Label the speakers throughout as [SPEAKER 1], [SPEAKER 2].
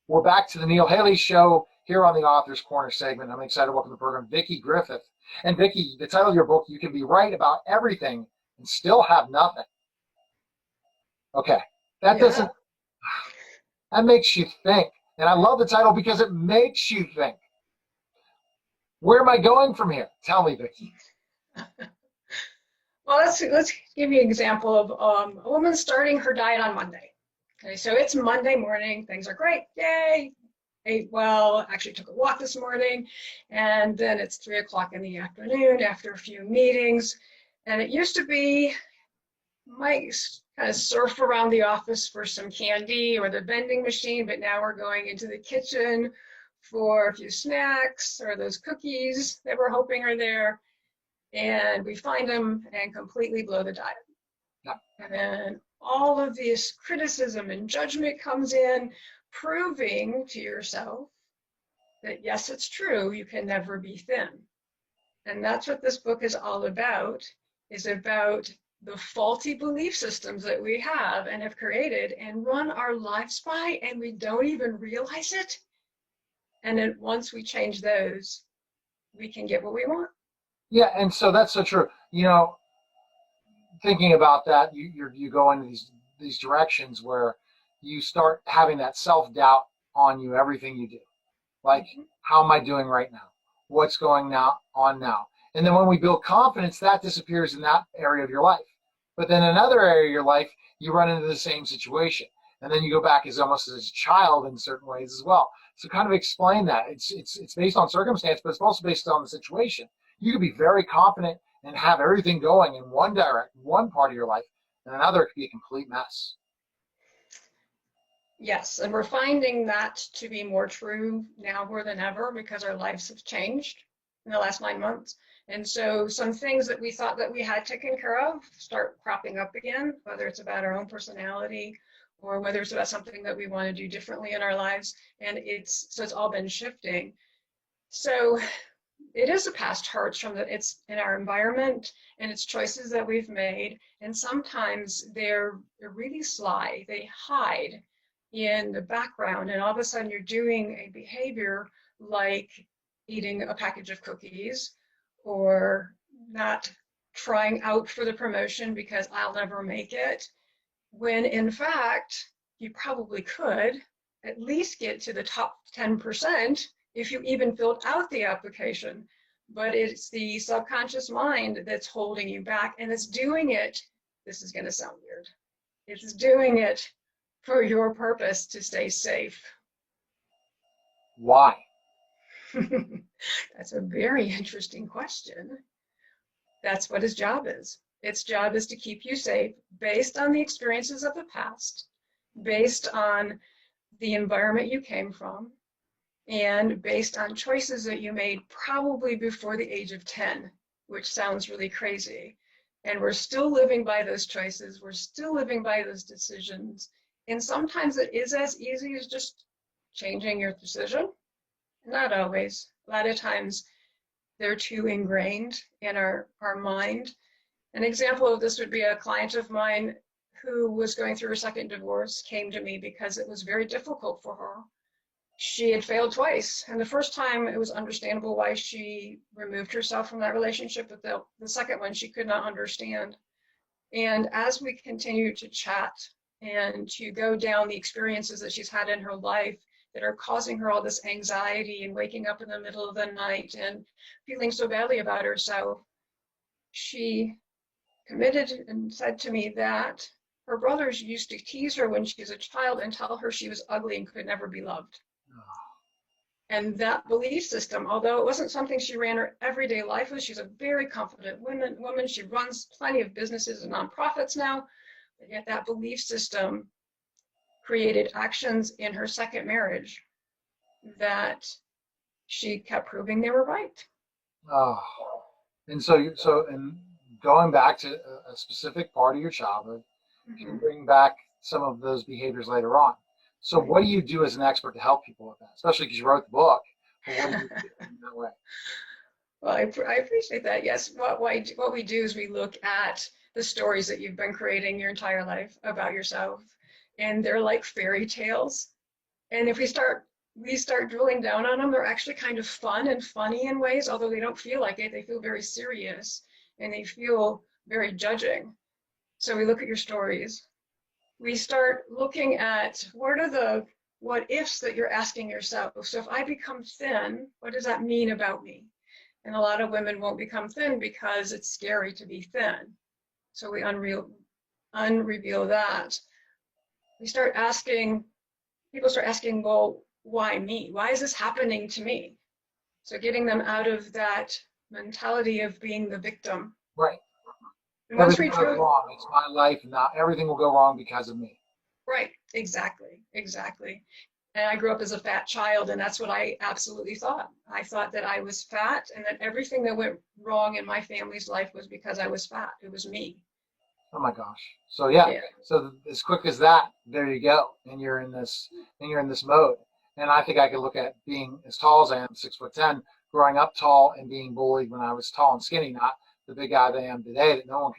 [SPEAKER 1] We're back to the Neil Haley Show here on the Author's Corner segment. I'm excited to welcome to the program Vickie Griffith. And Vickie, the title of your book, You Can Be Right About Everything and Still Have Nothing. Okay, that doesn't, that makes you think. And I love the title because it makes you think. Where am I going from here? Tell me, Vickie.
[SPEAKER 2] Well, let's give you an example of a woman starting her diet on Monday. Okay, so it's Monday morning, things are great, yay. Ate well, actually took a walk this morning, and then it's 3 o'clock in the afternoon after a few meetings. And it used to be, might kind of surf around the office for some candy or the vending machine, but now we're going into the kitchen for a few snacks or those cookies that we're hoping are there. And we find them and completely blow the diet.
[SPEAKER 1] Yeah.
[SPEAKER 2] And then all of this criticism and judgment comes in, proving to yourself that yes, it's true, you can never be thin. And that's what this book is all about, is about the faulty belief systems that we have and have created and run our lives by, and we don't even realize it. And then once we change those, we can get what we want.
[SPEAKER 1] Yeah, and so that's so true. You know, thinking about that, you go into these directions where you start having that self-doubt on you, everything you do. Like, how am I doing right now? What's going on now? And then when we build confidence, that disappears in that area of your life. But then another area of your life, you run into the same situation. And then you go back as almost as a child in certain ways as well. So kind of explain that. It's based on circumstance, but it's also based on the situation. You could be very confident and have everything going in one part of your life, and another it could be a complete mess.
[SPEAKER 2] Yes, and we're finding that to be more true now more than ever because our lives have changed in the last 9 months. And so some things that we thought that we had taken care of start cropping up again, whether it's about our own personality or whether it's about something that we want to do differently in our lives. And it's all been shifting. So it is a past hurts from it's in our environment and it's choices that we've made. And sometimes they're really sly. They hide in the background, and all of a sudden you're doing a behavior like eating a package of cookies or not trying out for the promotion because I'll never make it, when in fact you probably could at least get to the top 10% if you even filled out the application. But it's the subconscious mind that's holding you back, and it's doing it, this is going to sound weird, it's doing it for your purpose to stay safe.
[SPEAKER 1] Why?
[SPEAKER 2] That's a very interesting question. That's what his job is. Its job is to keep you safe based on the experiences of the past, based on the environment you came from, and based on choices that you made probably before the age of 10, which sounds really crazy. And we're still living by those choices. We're still living by those decisions. And sometimes it is as easy as just changing your decision. Not always. A lot of times they're too ingrained in our mind. An example of this would be a client of mine who was going through her second divorce came to me because it was very difficult for her. She had failed twice, and the first time it was understandable why she removed herself from that relationship, but the second one she could not understand. And as we continued to chat and to go down the experiences that she's had in her life that are causing her all this anxiety and waking up in the middle of the night and feeling so badly about herself, she committed and said to me that her brothers used to tease her when she was a child and tell her she was ugly and could never be loved. And that belief system, although it wasn't something she ran her everyday life with, she's a very confident woman. She runs plenty of businesses and nonprofits now, but yet that belief system created actions in her second marriage that she kept proving they were right.
[SPEAKER 1] Oh, and and going back to a specific part of your childhood, can bring back some of those behaviors later on. So what do you do as an expert to help people with that, especially because you wrote the book? What do you do in that way?
[SPEAKER 2] Well, I appreciate that. Yes, what we do is we look at the stories that you've been creating your entire life about yourself, and they're like fairy tales. And if we start drilling down on them, they're actually kind of fun and funny in ways, although they don't feel like it. They feel very serious and they feel very judging. So we look at your stories. We start looking at what are the what ifs that you're asking yourself. So if I become thin, what does that mean about me? And a lot of women won't become thin because it's scary to be thin. So we unreveal that. We start asking, people start asking, well, why me? Why is this happening to me? So getting them out of that mentality of being the victim.
[SPEAKER 1] Right.
[SPEAKER 2] And once
[SPEAKER 1] Everything
[SPEAKER 2] we
[SPEAKER 1] goes
[SPEAKER 2] truly,
[SPEAKER 1] wrong. It's my life, and not everything will go wrong because of me.
[SPEAKER 2] right, exactly, exactly. And I grew up as a fat child, and that's what I absolutely thought. I thought that I was fat and that everything that went wrong in my family's life was because I was fat. It was me.
[SPEAKER 1] Oh my gosh. So yeah.
[SPEAKER 2] Yeah.
[SPEAKER 1] So as quick as that, there you go, and you're in this mode. And I think I could look at being as tall as I am, 6'10", growing up tall and being bullied when I was tall and skinny, not the big guy that I am today that no one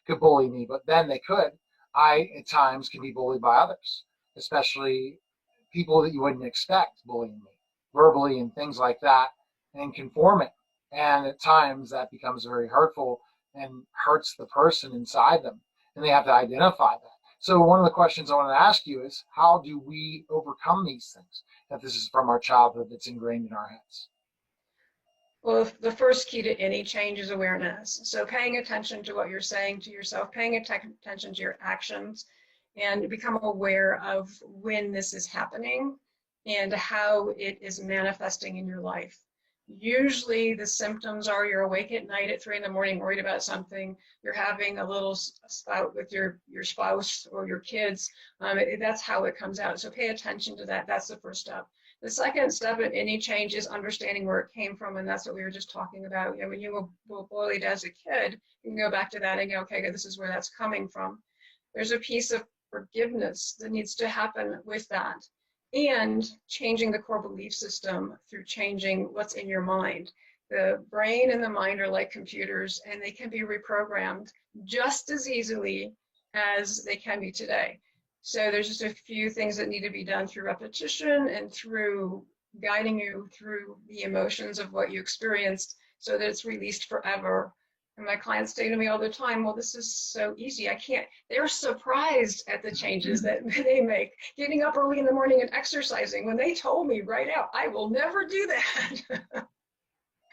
[SPEAKER 1] could bully me, but then they could. I at times can be bullied by others, especially people that you wouldn't expect bullying me verbally and things like that, and conforming. And at times that becomes very hurtful and hurts the person inside them, and they have to identify that. So one of the questions I want to ask you is, how do we overcome these things? If this is from our childhood that's ingrained in our heads.
[SPEAKER 2] Well, the first key to any change is awareness. So paying attention to what you're saying to yourself, paying attention to your actions, and become aware of when this is happening and how it is manifesting in your life. Usually the symptoms are you're awake at night at 3 in the morning worried about something, you're having a little spout with your spouse or your kids. That's how it comes out. So pay attention to that. That's the first step. The second step in any change is understanding where it came from, and that's what we were just talking about. You know, when you were bullied as a kid, you can go back to that and go, okay, this is where that's coming from. There's a piece of forgiveness that needs to happen with that, and changing the core belief system through changing what's in your mind. The brain and the mind are like computers, and they can be reprogrammed just as easily as they can be today. So there's just a few things that need to be done through repetition and through guiding you through the emotions of what you experienced so that it's released forever. And my clients say to me all the time, well, this is so easy. I can't. They're surprised at the changes that they make. Getting up early in the morning and exercising, when they told me right out, I will never do that.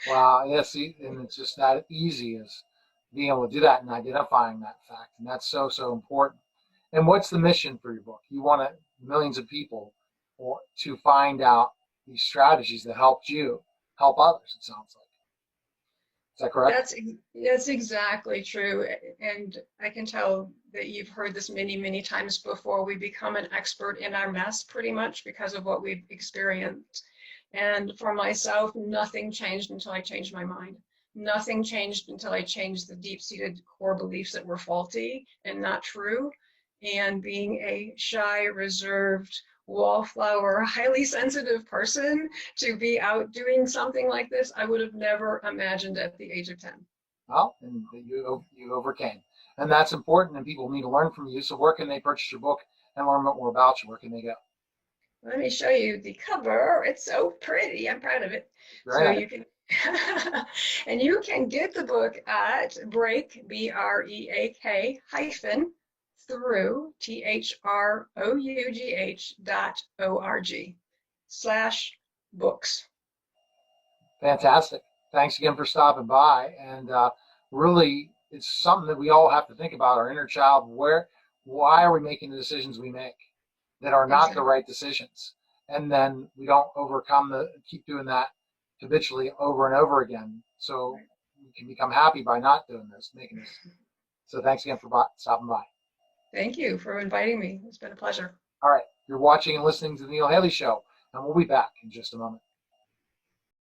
[SPEAKER 1] Wow, yes, and it's just that easy as being able to do that and identifying that fact. And that's so, so important. And what's the mission for your book? You want millions of people to find out these strategies that helped you help others, it sounds like. Is that correct?
[SPEAKER 2] That's exactly true. And I can tell that you've heard this many, many times before. We become an expert in our mess pretty much because of what we've experienced. And for myself, nothing changed until I changed my mind. Nothing changed until I changed the deep-seated core beliefs that were faulty and not true. And being a shy, reserved, wallflower, highly sensitive person to be out doing something like this, I would have never imagined at the age of 10.
[SPEAKER 1] Well, and you overcame. And that's important, and people need to learn from you. So where can they purchase your book and learn more about you? Where can they go?
[SPEAKER 2] Let me show you the cover. It's so pretty. I'm proud of it.
[SPEAKER 1] Very
[SPEAKER 2] So
[SPEAKER 1] nice.
[SPEAKER 2] you can, and you can get the book at break, BREAK hyphen through THROUGH.org/books.
[SPEAKER 1] Fantastic. Thanks again for stopping by. And really, it's something that we all have to think about, our inner child. Why are we making the decisions we make that are not the
[SPEAKER 2] Exactly.
[SPEAKER 1] right decisions? And then we don't keep doing that habitually over and over again. So we can become happy by not doing this, making this. So thanks again for stopping by.
[SPEAKER 2] Thank you for inviting me. It's been a pleasure.
[SPEAKER 1] All right. You're watching and listening to the Neil Haley Show, and we'll be back in just a moment.